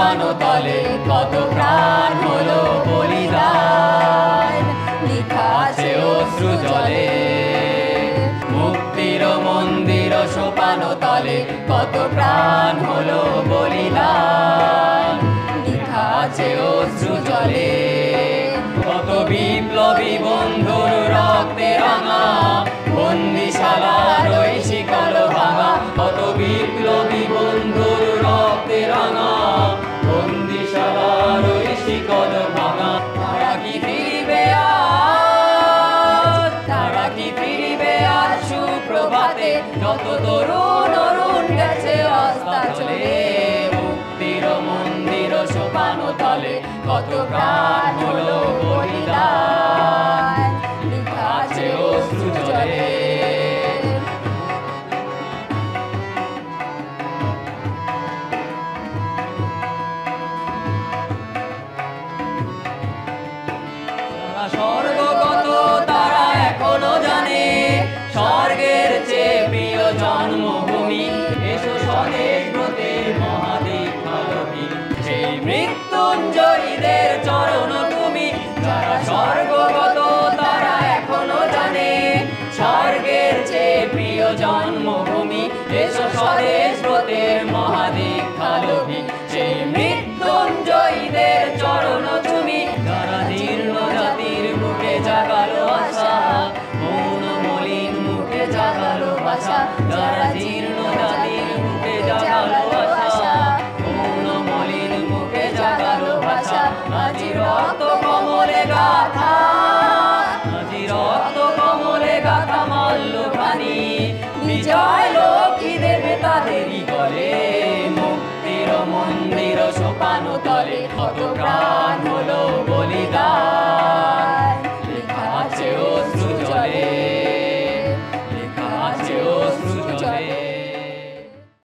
সোপানো তলে কত প্রাণ হলো বলিদান, লেখা আছে অশ্রু জলে। মুক্তির মন্দির সোপানো তলে কত প্রাণ হলো বলিদান, লেখা আছে অশ্রু জলে। কত বিপ্লবী বন্ধুর রক্তে রাঙা বন্দিশালার ওই শিকল ভাঙা, কত বিপ্লবী বন্ধুর রক্তে রাঙা বন্দিশালার ওই শিকল ভাঙা। তারা কি ফিরবে আজ, তারা কি ফিরবে আজ সুপ্রভাতে, যত তরুণ অরুণ গেছে অস্তাচলে। মুক্তির মন্দির সোপানো তলে কত প্রাণ হলো বলিদান, লেখা আছে অশ্রু জলে। স্বর্গগত তারা এখনো জানে স্বর্গের চেয়ে প্রিয় জন্মভূমি, এসো স্বদেশ ব্রতের মহাদীক্ষালোভী, সেই মৃত্যুঞ্জয়ীদের চরণ তুমি। যারা স্বর্গগত তারা এখনো জানে স্বর্গের চেয়ে প্রিয় জন্মভূমি, এসো স্বদেশ ব্রতের মহাদীক্ষালোভী, সেই মৃত্যুঞ্জয়ীদের চরণ তুমি। যারা জীর্ণ জাতির বুকে জাগালো আশা, মৌন মলিন মুখে জাগালো ভাষা। যারা জীর্ণ জাতির বুকে জাগালো আশা, মৌন মলিন মুখে জাগালো ভাষা। আজি রক্ত কমলে গাথা, আজি রক্ত কমলে গাথা মল্লখানি, বিজয় লক্ষ্মী দেবে তাদেরই গলে। মুক্তির মন্দির সোপানো তলে কত প্রাণ হলো বলিদান,